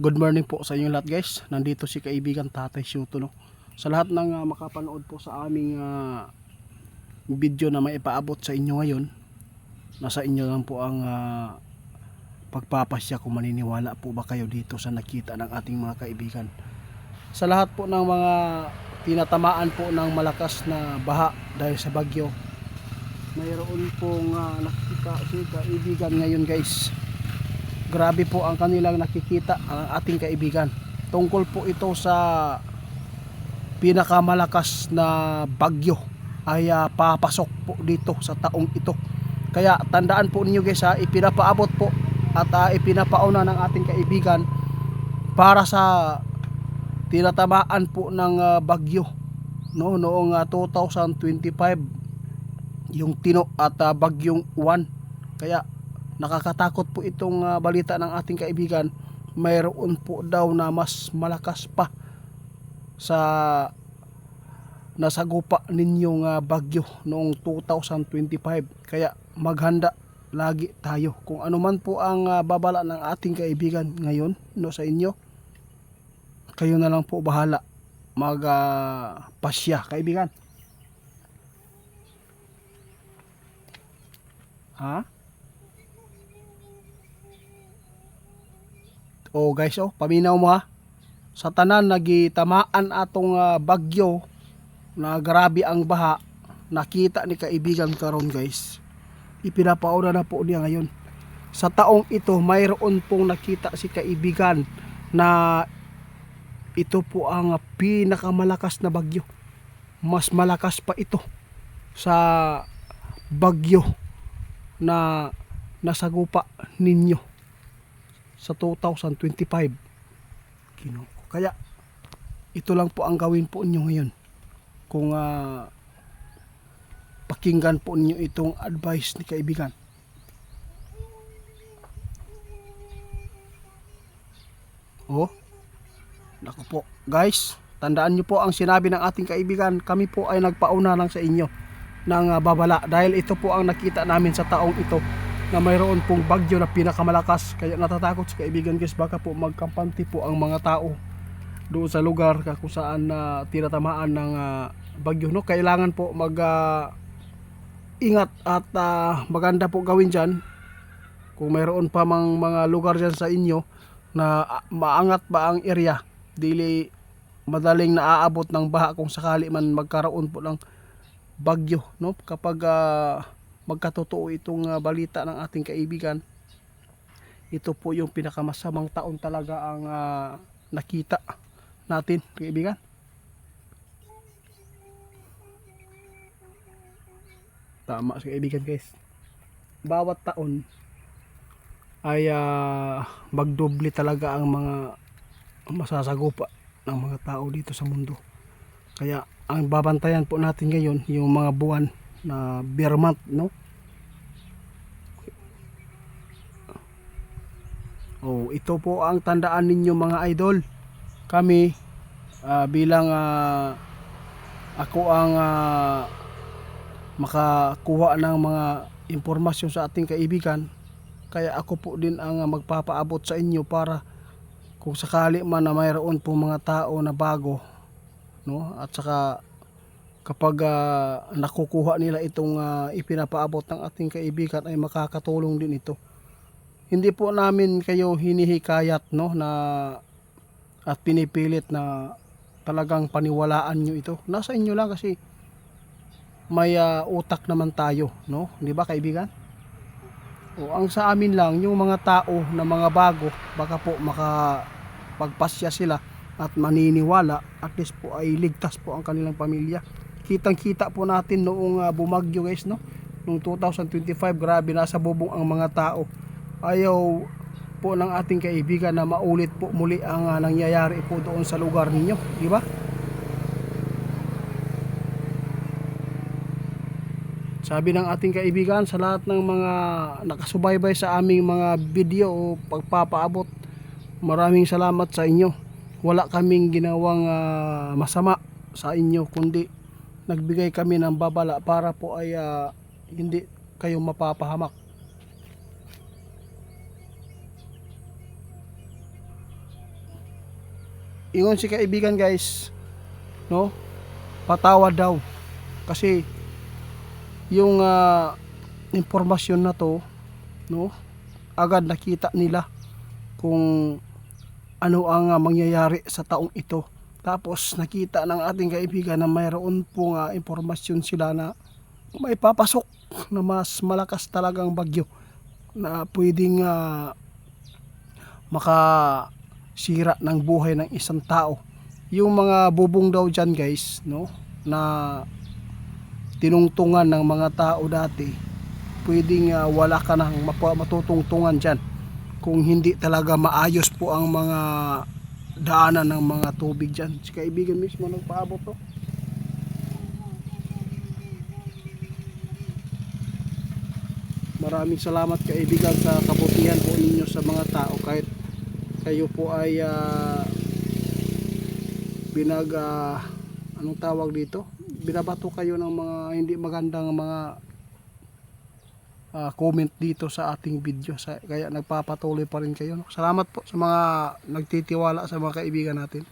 Good morning po sa inyo lahat guys. Nandito si kaibigan Tatay Shuto, no? Sa lahat ng makapanood po sa aming video na may ipaabot sa inyo ngayon, nasa inyo lang po ang pagpapasya kung maniniwala po ba kayo dito sa nakita ng ating mga kaibigan. Sa lahat po ng mga tinatamaan po ng malakas na baha dahil sa bagyo, mayroon pong nakikita si kaibigan ngayon guys. Grabe po ang kanilang nakikita ang ating kaibigan. Tungkol po ito sa pinakamalakas na bagyo ay papasok po dito sa taong ito. Kaya tandaan po ninyo guys, ipinapaabot po at ipinapauna ng ating kaibigan para sa tinatamaan po ng bagyo, no, noong 2025, yung Tino at bagyong Juan. Kaya nakakatakot po itong balita ng ating kaibigan. Mayroon po daw na mas malakas pa sa nasagupa ninyong bagyo noong 2025. Kaya maghanda lagi tayo. Kung ano man po ang babala ng ating kaibigan ngayon, no, sa inyo, kayo na lang po bahala pasya kaibigan. O guys, paminaw mo sa tanan nagitamaan atong bagyo na grabe ang baha, nakita ni kaibigan karon guys. Ipinapauna na po niya ngayon. Sa taong ito, mayroon pong nakita si kaibigan na ito po ang pinakamalakas na bagyo. Mas malakas pa ito sa bagyo na nasagupa ninyo sa 2025. Kaya ito lang po ang gawin po ninyo ngayon. Kung pakinggan po ninyo itong advice ni kaibigan. Naku po guys, tandaan nyo po ang sinabi ng ating kaibigan. Kami po ay nagpauna lang sa inyo ng babala dahil ito po ang nakita namin sa taong ito na mayroon pong bagyo na pinakamalakas. Kaya natatakot si kaibigan guys, baka po magkampante po ang mga tao doon sa lugar kung saan tinatamaan ng bagyo, no? Kailangan po mag ingat at maganda po gawin dyan. Kung mayroon pa mga lugar dyan sa inyo na maangat ba ang area, dili madaling naaabot ng baha kung sakali man magkaroon po ng bagyo, no? Kapag magkatotoo itong balita ng ating kaibigan, ito po yung pinakamasamang taon talaga ang nakita natin kaibigan. Tama si kaibigan guys, bawat taon ay magdoble talaga ang mga masasagupa ng mga tao dito sa mundo. Kaya ang babantayan po natin ngayon yung mga buwan na bear month, no? Ito po ang tandaan ninyo mga idol. Kami bilang ako ang makakuha ng mga impormasyon sa ating kaibigan, kaya ako po din ang magpapaabot sa inyo para kung sakali man na mayroon po mga tao na bago, no, at saka kapag nakukuha nila itong ipinapaabot ng ating kaibigan ay makakatulong din ito. Hindi po namin kayo hinihikayat, no, na at pinipilit na talagang paniwalaan nyo ito. Nasa inyo lang kasi may utak naman tayo, no, di ba kaibigan? Ang sa amin lang, yung mga tao na mga bago, baka po makapagpasya sila at maniniwala, at least po ay ligtas po ang kanilang pamilya. Kitang kita po natin noong bumagyo guys, no, noong 2025, grabe, nasa bubong ang mga tao. Ayaw po ng ating kaibigan na maulit po muli ang nangyayari po doon sa lugar ninyo, di ba? Sabi ng ating kaibigan, sa lahat ng mga nakasubaybay sa aming mga video o pagpapaabot, maraming salamat sa inyo. Wala kaming ginawang masama sa inyo, kundi nagbigay kami ng babala para po ay hindi kayo mapapahamak. ingon si kaibigan guys, no? Patawad daw. Kasi yung impormasyon na to, no? Agad nakita nila kung ano ang mangyayari sa taong ito. Tapos nakita ng ating kaibigan na mayroon pong impormasyon sila na may papasok na mas malakas talagang bagyo na pwedeng makasira ng buhay ng isang tao. Yung mga bubong daw dyan guys, no, na tinungtungan ng mga tao dati, pwedeng wala ka nang matutungtungan dyan kung hindi talaga maayos po ang mga daanan ng mga tubig dyan. Si kaibigan mismo nagpaabot to. Maraming salamat kaibigan sa kabutihan po ninyo sa mga tao, kahit kayo po ay anong tawag dito, binabato kayo ng mga hindi magandang mga comment dito sa ating video, kaya nagpapatuloy pa rin kayo, no? Salamat po sa mga nagtitiwala sa mga kaibigan natin.